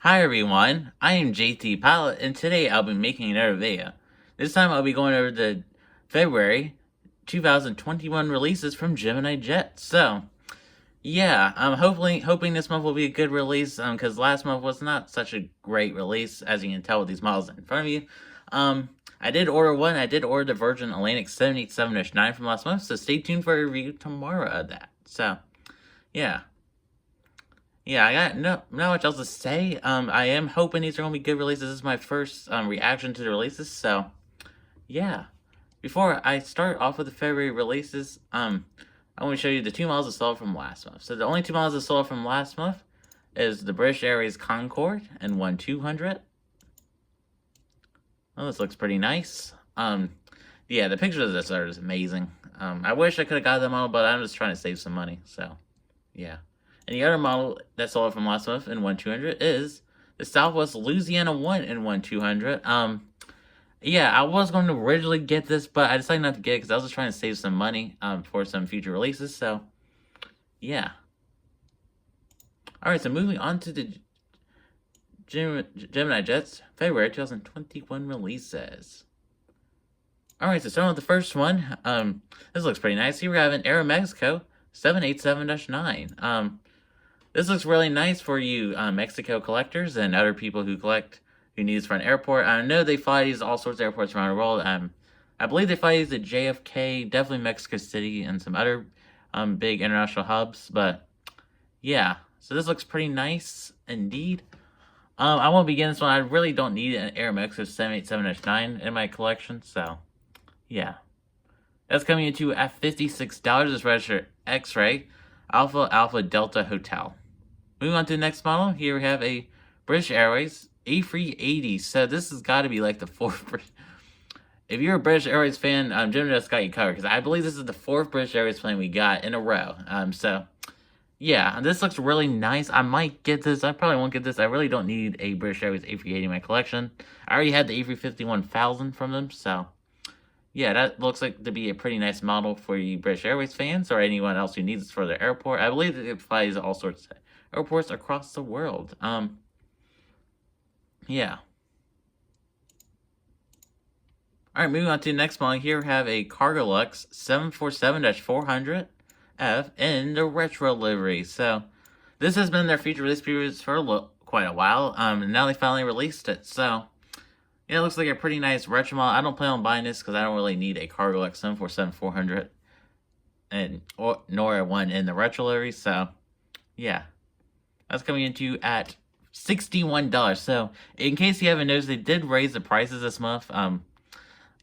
Hi everyone, I am JT Pilot, and today I'll be making another video. This time I'll be going over the February 2021 releases from Gemini Jets. So, yeah, I'm hoping this month will be a good release, because last month was not such a great release, as you can tell with these models in front of you. I did order one. I did order the Virgin Atlantic 787-9 from last month, so stay tuned for a review tomorrow of that. So, yeah. Yeah, I got not much else to say. I am hoping these are gonna be good releases. This is my first reaction to the releases, so yeah. Before I start off with the February releases, I want to show you the two models I sold from last month. So the only two models I sold from last month is the British Airways Concorde and 1200. Oh, this looks pretty nice. Yeah, the pictures of this are just amazing. I wish I could have got the model, but I'm just trying to save some money, so yeah. And the other model that sold from last month in 1200 is the Southwest Louisiana 1 in 1200. Yeah, I was going to originally get this, but I decided not to get it because I was just trying to save some money for some future releases. So, yeah. All right, so moving on to the Gemini Jets February 2021 releases. All right, so starting with the first one. This looks pretty nice. Here we have an Aeromexico 787-9. This looks really nice for you Mexico collectors and other people who need this for an airport. I know they fly these all sorts of airports around the world. I believe they fly these at JFK, definitely Mexico City, and some other big international hubs. But yeah, so this looks pretty nice indeed. I won't begin this one. I really don't need an Aeromexico 787-9 in my collection, so yeah. That's coming into at $56. It's registered X-Ray Alpha Delta Hotel. Moving on to the next model, here we have a British Airways A380. So this has got to be like the fourth. If you're a British Airways fan, Jim just got you covered because I believe this is the fourth British Airways plane we got in a row. So yeah, this looks really nice. I might get this. I probably won't get this. I really don't need a British Airways A380 in my collection. I already had the A350-1000 from them, so yeah, that looks like to be a pretty nice model for you British Airways fans or anyone else who needs this for their airport. I believe that it flies all sorts of airports across the world. Yeah. Alright, moving on to the next model. Here we have a Cargo Luxe 747-400F in the retro livery. So, this has been their feature release periods for quite a while. And now they finally released it. So, yeah, it looks like a pretty nice retro model. I don't plan on buying this because I don't really need a Cargo Luxe 747-400 nor one in the retro livery. So, yeah. That's coming into at $61. So, in case you haven't noticed, they did raise the prices this month.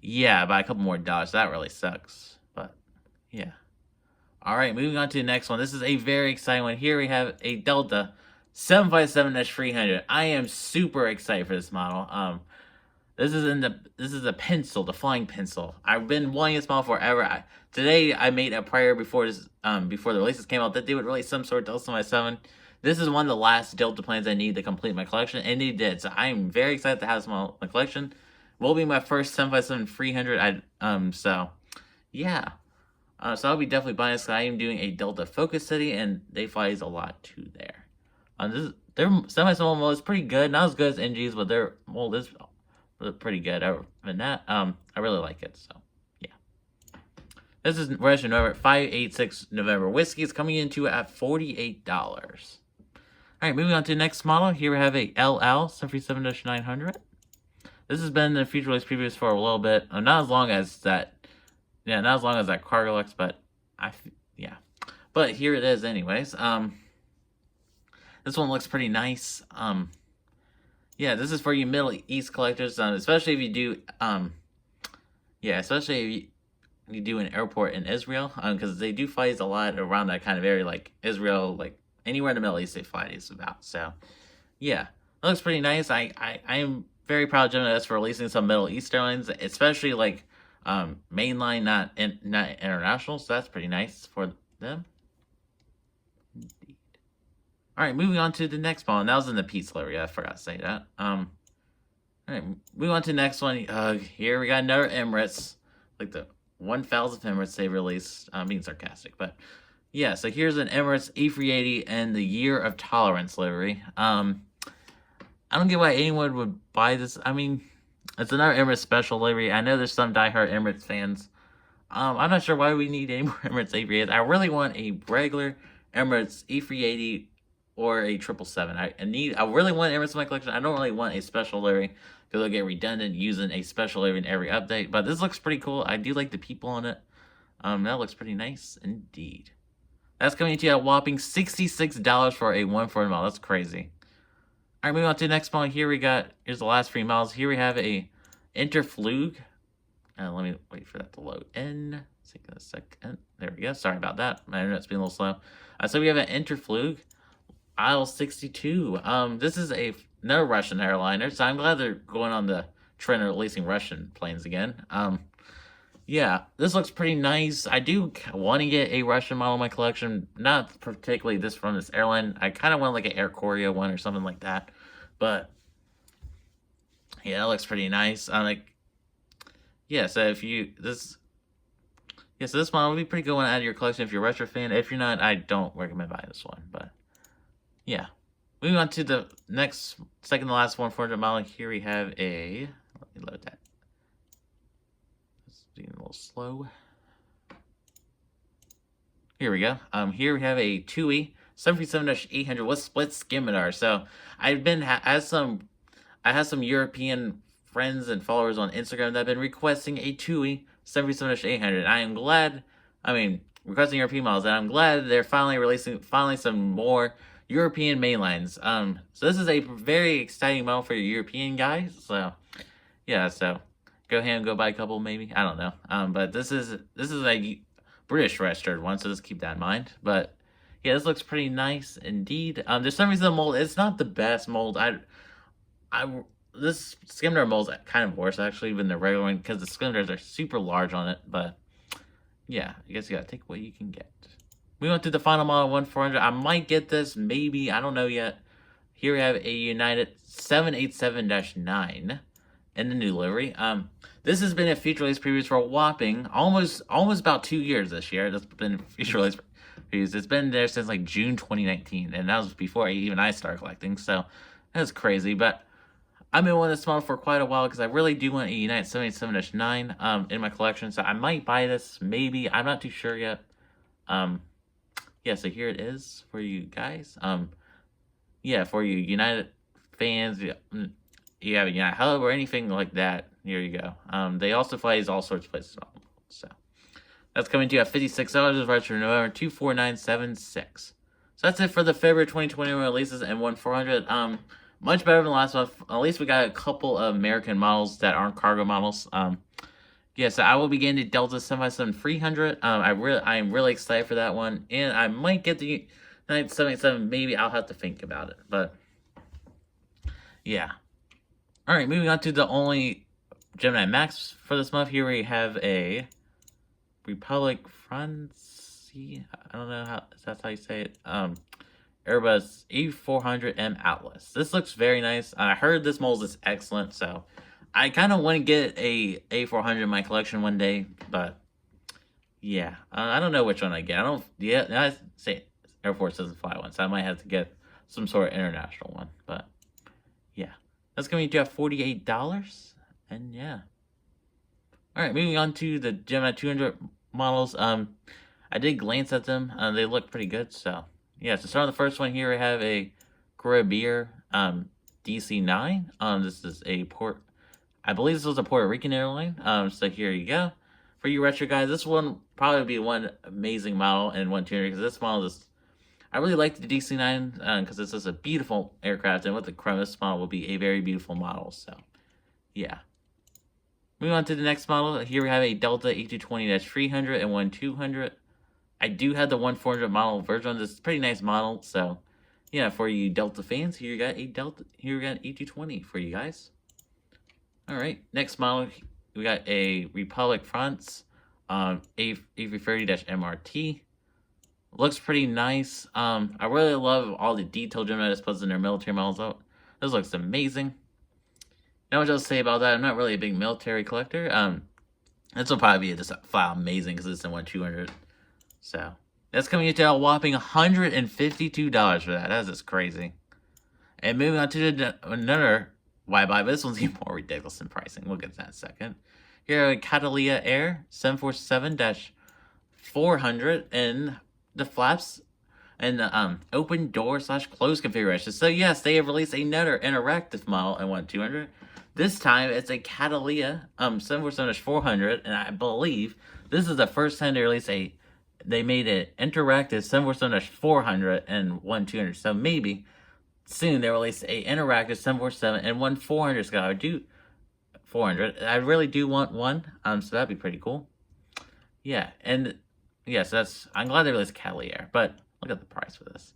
Yeah, by a couple more dollars. That really sucks. But, yeah. Alright, moving on to the next one. This is a very exciting one. Here we have a Delta 757-300. I am super excited for this model. This is a pencil, the flying pencil. I've been wanting this model forever. Today I made a prayer before the releases came out that they would release some sort of Delta 757. This is one of the last Delta planes I need to complete my collection, and they did. So I am very excited to have this model in my collection. Will be my first 757-300. So yeah. So I'll be definitely buying this. I am doing a Delta Focus City, and they fly these a lot too there. Their 757 model is pretty good. Not as good as NG's, but their mold is pretty good. Other than that, I really like it. So yeah. This is registered November 586 November Whiskey. It's coming into at $48. Alright, moving on to the next model. Here we have a LL 737-900. This has been in the feature release previews for a little bit. Not as long as that. Yeah, not as long as that Cargo Luxe, but yeah. But here it is anyways. This one looks pretty nice. Yeah, this is for you Middle East collectors, especially if you do especially if you do an airport in Israel, because they do fly these a lot around that kind of area, like Israel, like anywhere in the Middle East they fly these about. So yeah, it looks pretty nice. I am very proud of Gemini for releasing some Middle East airlines, especially like mainline, not international. So that's pretty nice for them. Indeed. All right, moving on to the next model. And that was in the pizza area. I forgot to say that. All right, moving on to the next one. Here we got another Emirates, like the 1,000th Emirates they released. I'm being sarcastic, but yeah. So here's an Emirates A380 and the Year of Tolerance livery. I don't get why anyone would buy this. I mean, it's another Emirates special livery. I know there's some diehard Emirates fans. I'm not sure why we need any more Emirates A380s. I really want a regular Emirates A380 or a 777. I really want Emirates in my collection. I don't really want a special livery because it'll get redundant using a special livery in every update. But this looks pretty cool. I do like the people on it. That looks pretty nice indeed. That's coming to you at a whopping $66 for a 140 model. That's crazy. All right, moving on to the next model. Here's the last 3 models. Here we have a Interflu. Let me wait for that to load in. Take a second. There we go. Sorry about that. My internet's been a little slow. So we have an Interflu Isle 62. This is another Russian airliner, so I'm glad they're going on the trend of releasing Russian planes again. Yeah, this looks pretty nice. I do want to get a Russian model in my collection, not particularly this from this airline. I kind of want like an Air Korea one or something like that. But yeah, it looks pretty nice. Yeah, so this model would be pretty good one to add to your collection if you're a retro fan. If you're not, I don't recommend buying this one. But yeah, moving on to the second to last 400 model. Here we have let me load that. It's being a little slow. Here we go. Here we have a TUI 737-800 with split skimitar. So I had some European friends and followers on Instagram that have been requesting a TUI 737-800. I am glad, requesting European models, and I'm glad they're finally releasing some more European mainlines. So this is a very exciting model for your European guys. So yeah, so go ahead and go buy a couple maybe. I don't know. But this is a British registered one, so just keep that in mind. But yeah, this looks pretty nice indeed. There's some reason the mold, it's not the best mold. This skimitar mold is kind of worse actually than the regular one because the skimitars are super large on it. But yeah, I guess you gotta take what you can get. We went to the final model 1400. I might get this, maybe. I don't know yet. Here we have a United 787-9 in the new livery. This has been a feature release previews for a whopping almost about 2 years this year. It's been feature release previews. It's been there since like June 2019, and that was before I started collecting. So that's crazy. But I've been wanting this model for quite a while because I really do want a United 787-9 in my collection. So I might buy this, maybe. I'm not too sure yet. Yeah, so here it is for you guys. Yeah, for you United fans, you have a United Hub or anything like that, here you go. They also fly all sorts of places. So that's coming to you at $56 for November 24976. So that's it for the February 2021 releases and 1400. Much better than last month. At least we got a couple of American models that aren't cargo models. Yeah, so I will be getting the Delta 757-300. I am really excited for that one, and I might get the 787. Maybe I'll have to think about it, but yeah. All right, moving on to the only Gemini Max for this month. Here we have a Republic France. I don't know if that's how you say it. Airbus A400M Atlas. This looks very nice. I heard this mold is excellent, so I kind of want to get a A400 in my collection one day, but yeah, I don't know which one I get. I say Air Force doesn't fly one, so I might have to get some sort of international one, but yeah. That's going to be $48, and yeah. All right, moving on to the Gemini 200 models. I did glance at them. They look pretty good, so yeah. To start on the first one here, we have a Caribbean DC-9. This is I believe this was a Puerto Rican airline. So here you go. For you retro guys, this one probably be one amazing model and one tuner because this model is. I really like the DC-9 because this is a beautiful aircraft, and with the chrome, this model will be a very beautiful model. So, yeah. Moving on to the next model. Here we have a Delta A220-300 and 1200. I do have the 1400 model version. This is a pretty nice model. So, yeah, for you Delta fans, here you got an A220 for you guys. All right, next model, we got a Republic France A330-MRT. Looks pretty nice. I really love all the detail Gemini displays in their military models. Oh, this looks amazing. Now what I'll say about that, I'm not really a big military collector. This will probably be just flat amazing because it's in 1200. So that's coming into a whopping $152 for that. That's just crazy. And moving on to another wide body, but this one's even more ridiculous in pricing. We'll get to that in a second. Here at Catalina Air 747-400 and the flaps and the open door / closed configuration. So yes, they have released another interactive model in 1200. This time it's a Catalina 747-400, and I believe this is the first time they made it interactive 747-400 and 1200. So maybe soon they release a interactive 747 and 1400 Scott. I do 400. I really do want one. So that'd be pretty cool. Yeah, and yes, I'm glad they released Catalina Air, but look at the price for this.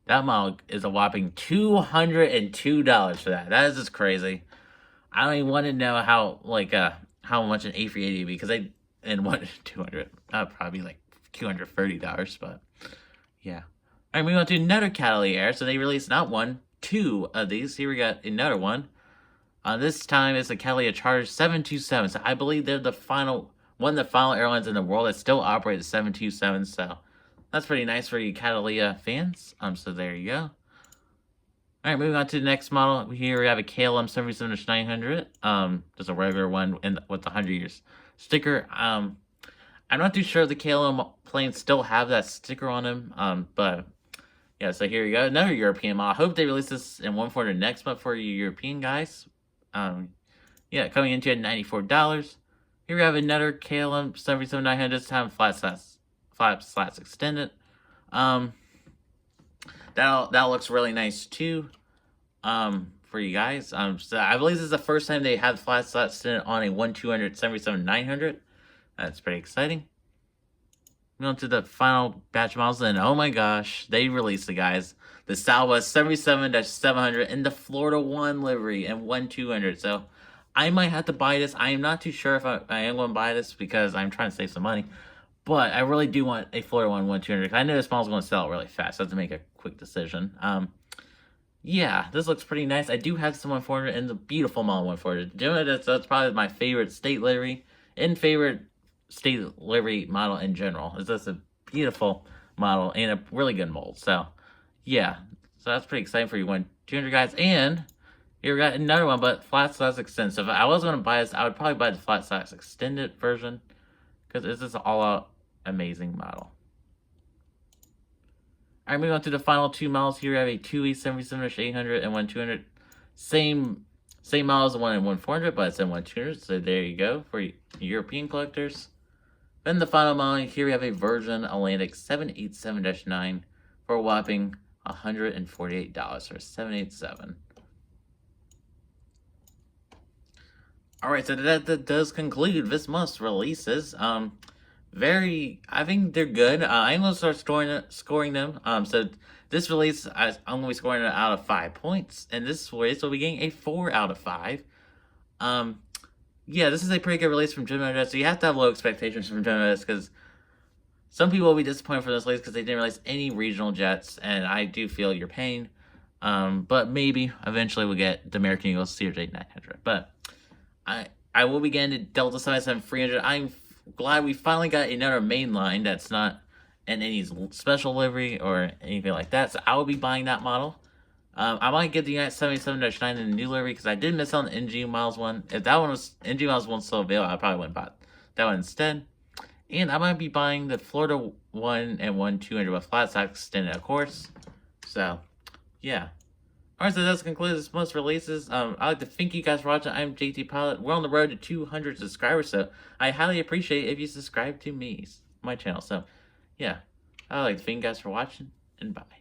That model is a whopping $202 for that. That is just crazy. I don't even want to know how much an A380 would be, because and what 200. That'd probably be like $230, but yeah. Alright, moving on to another Catalina Air. So they released not one, two of these. Here we got another one. This time it's a Catalina Charter 727. So I believe they're one of the final airlines in the world that still operate the 727. So that's pretty nice for you Catalina fans. So there you go. Alright, moving on to the next model. Here we have a KLM 777-900. Just a regular one with the 100 years sticker. I'm not too sure if the KLM planes still have that sticker on them. But yeah, so here you go. Another European model. I hope they release this in 1400 next month for you European guys. Yeah, coming into at $94. Here we have another KLM 777-900. This time flat slats extended. That looks really nice too. For you guys. So I believe this is the first time they had flat slats extended on a 1200 777-900. That's pretty exciting. Moving on to the final batch models, and oh my gosh, they released the Southwest 77-700 in the Florida 1 livery and 1200. So I might have to buy this. I am not too sure if I am going to buy this, because I'm trying to save some money. But I really do want a Florida 1 1200. I know this model's going to sell really fast, so I have to make a quick decision. Yeah, this looks pretty nice. I do have some 1400 and the beautiful model 1400. That's probably my favorite state livery and favorite state livery model in general. It's just a beautiful model and a really good mold. So yeah, so that's pretty exciting for you 1200 guys. And here we got another one, but flat slats extended. So if I was going to buy this, I would probably buy the flat slats extended version, because it's just an all-out amazing model. Alright, moving on to the final two models. Here we have a 2E 777-800 and 1200. Same model as the one in 1400, but it's in 1200. So there you go for European collectors. Then the final model, here we have a Virgin Atlantic 787-9 for a whopping $148 for 787. Alright, so that does conclude this month's releases. I think they're good. I'm going to start scoring them. So this release, I'm going to be scoring it out of 5 points. And this release will be getting a 4 out of 5. Yeah, this is a pretty good release from Gemini Jets. So you have to have low expectations from Gemini Jets, because some people will be disappointed for this release because they didn't release any regional jets. And I do feel your pain. But maybe eventually we'll get the American Eagle CRJ 900. But I will be getting the Delta 777-300. I'm glad we finally got another main line that's not in any special livery or anything like that. So I will be buying that model. I might get the United 77-9 in the new livery, because I did miss on the NG Miles one. If that one was NG Miles one still available, I probably wouldn't buy that one instead. And I might be buying the Florida 1 and 1200 with flat slats extended, of course. So yeah. Alright, so that's conclude this month's releases. I'd like to thank you guys for watching. I'm JT Pilot. We're on the road to 200 subscribers, so I highly appreciate it if you subscribe to my channel. So, yeah. I'd like to thank you guys for watching, and bye.